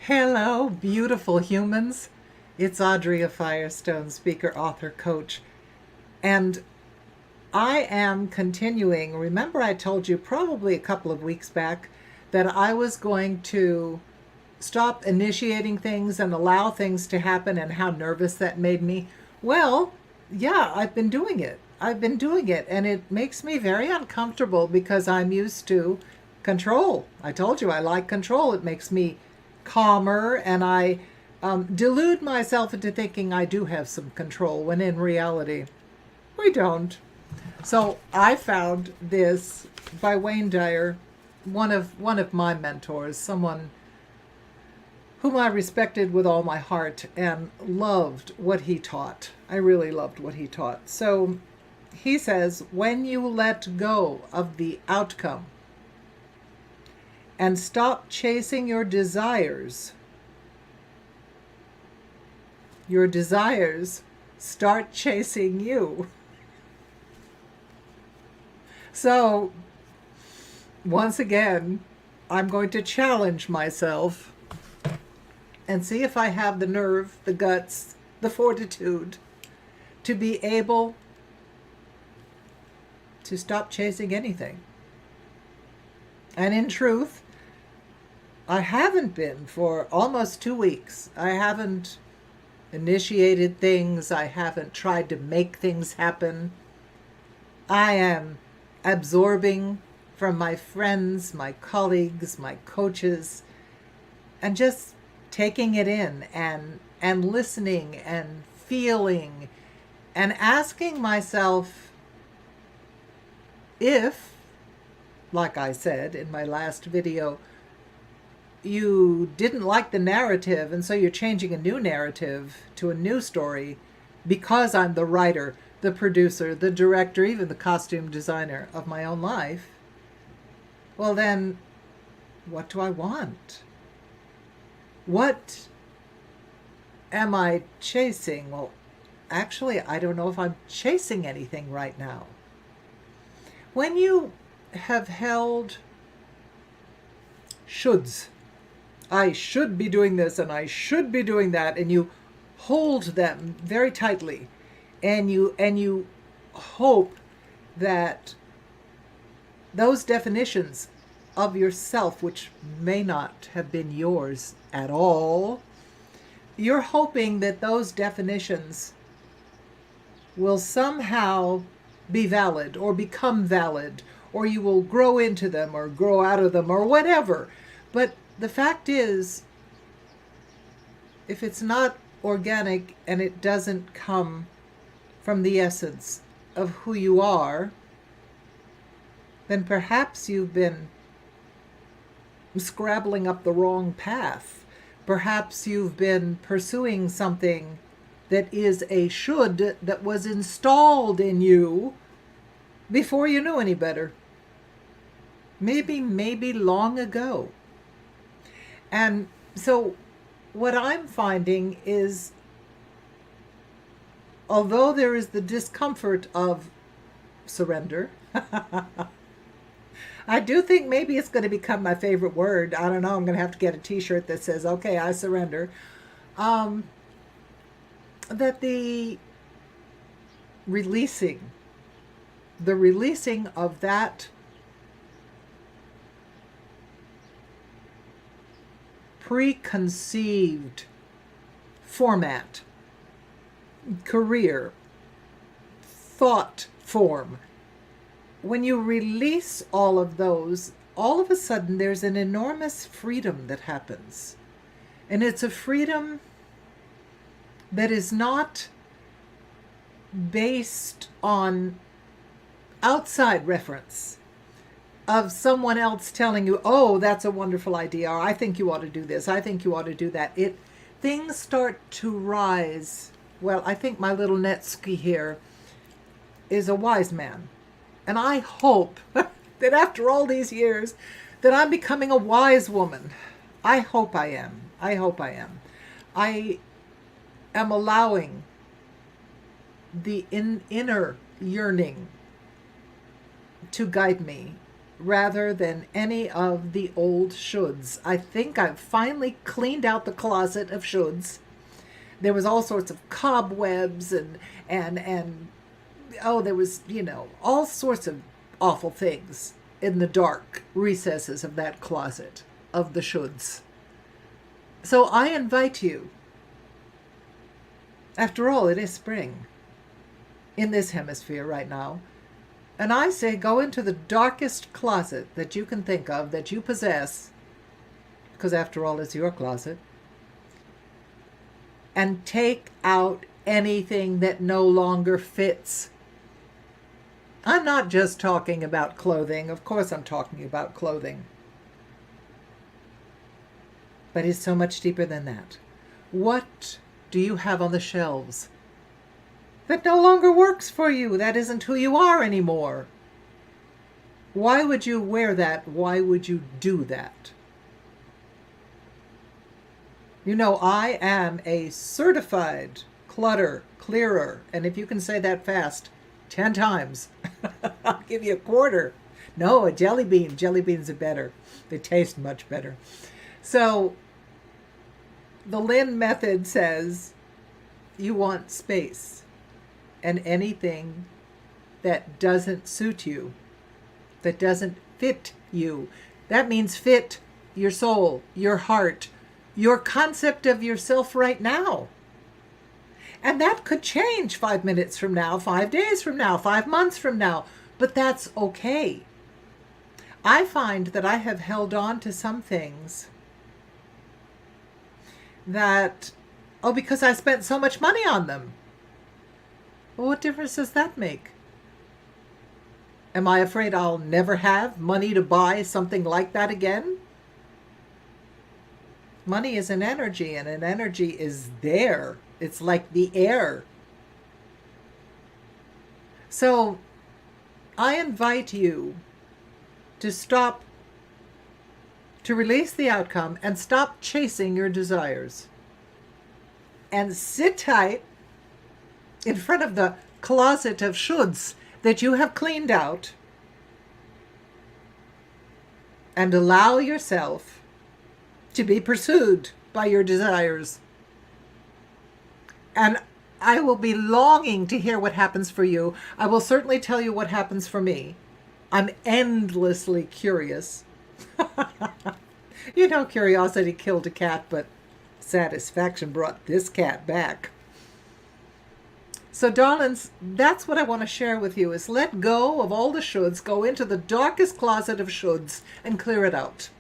Hello, beautiful humans. It's Adria Firestone, speaker, author, coach. And I am continuing. Remember, I told you probably a couple of weeks back that I was going to stop initiating things and allow things to happen and how nervous that made me. Well, yeah, I've been doing it. And it makes me very uncomfortable because I'm used to control. I told you I like control. It makes me calmer, and I delude myself into thinking I do have some control when in reality we don't. So I found this by Wayne Dyer, one of my mentors, someone whom I respected with all my heart and loved what he taught. I really loved what he taught. So he says, when you let go of the outcome and stop chasing your desires start chasing you. So, once again, I'm going to challenge myself and see if I have the nerve, the guts, the fortitude to be able to stop chasing anything. And in truth, I haven't been for almost 2 weeks. I haven't initiated things. I haven't tried to make things happen. I am absorbing from my friends, my colleagues, my coaches, and just taking it in and listening and feeling and asking myself if, like I said in my last video, you didn't like the narrative and so you're changing a new narrative to a new story because I'm the writer, the producer, the director, even the costume designer of my own life, well then, what do I want? What am I chasing? Well, actually, I don't know if I'm chasing anything right now. When you have held shoulds, I should be doing this and I should be doing that, and you hold them very tightly, and you hope that those definitions of yourself, which may not have been yours at all, you're hoping that those definitions will somehow be valid or become valid, or you will grow into them or grow out of them or whatever. But the fact is, if it's not organic and it doesn't come from the essence of who you are, then perhaps you've been scrabbling up the wrong path. Perhaps you've been pursuing something that is a should that was installed in you before you knew any better. Maybe long ago. And so what I'm finding is, although there is the discomfort of surrender, I do think maybe it's going to become my favorite word. I don't know. I'm going to have to get a t-shirt that says, okay, I surrender. That the releasing of that preconceived format, career, thought form, when you release all of those, all of a sudden there's an enormous freedom that happens. And it's a freedom that is not based on outside reference of someone else telling you, oh, that's a wonderful idea, or I think you ought to do this, I think you ought to do that. Things start to rise. Well, I think my little Netsky here is a wise man. And I hope that after all these years that I'm becoming a wise woman. I hope I am. I am allowing the inner yearning to guide me rather than any of the old shoulds. I think I've finally cleaned out the closet of shoulds. There was all sorts of cobwebs and oh, there was, all sorts of awful things in the dark recesses of that closet of the shoulds. So I invite you, after all, it is spring in this hemisphere right now, and I say go into the darkest closet that you can think of, that you possess, because after all, it's your closet, and take out anything that no longer fits. I'm not just talking about clothing. Of course I'm talking about clothing. But it's so much deeper than that. What do you have on the shelves that no longer works for you? That isn't who you are anymore. Why would you wear that? Why would you do that? I am a certified clutter clearer. And if you can say that fast 10 times, I'll give you a quarter. No, a jelly bean. Jelly beans are better. They taste much better. So the Lynn method says you want space, and anything that doesn't suit you, that doesn't fit you, that means fit your soul, your heart, your concept of yourself right now. And that could change 5 minutes from now, 5 days from now, 5 months from now, but that's okay. I find that I have held on to some things that, because I spent so much money on them. Well, what difference does that make? Am I afraid I'll never have money to buy something like that again? Money is an energy, and an energy is there. It's like the air. So I invite you to stop, to release the outcome and stop chasing your desires. And sit tight in front of the closet of shoulds that you have cleaned out, and allow yourself to be pursued by your desires. And I will be longing to hear what happens for you. I will certainly tell you what happens for me. I'm endlessly curious. Curiosity killed a cat, but satisfaction brought this cat back. So, darlings, that's what I want to share with you, is let go of all the shoulds, go into the darkest closet of shoulds and clear it out.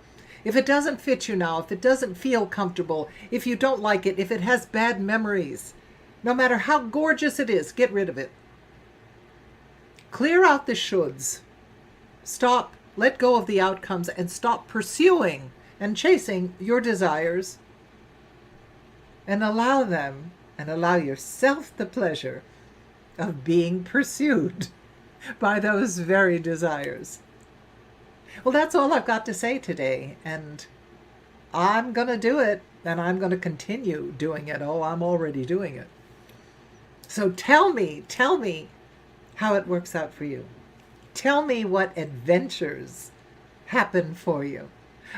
If it doesn't fit you now, if it doesn't feel comfortable, if you don't like it, if it has bad memories, no matter how gorgeous it is, get rid of it. Clear out the shoulds. Stop, let go of the outcomes, and stop pursuing and chasing your desires, and allow them, and allow yourself the pleasure of being pursued by those very desires. Well, that's all I've got to say today, and I'm going to do it, and I'm going to continue doing it. Oh, I'm already doing it. So tell me how it works out for you. Tell me what adventures happen for you.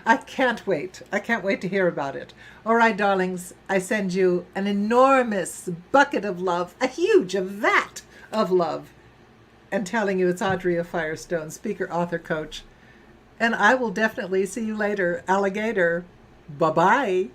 I can't wait. I can't wait to hear about it. All right, darlings, I send you an enormous bucket of love, a vat of love, and telling you it's Adria Firestone, speaker, author, coach. And I will definitely see you later, alligator. Bye-bye.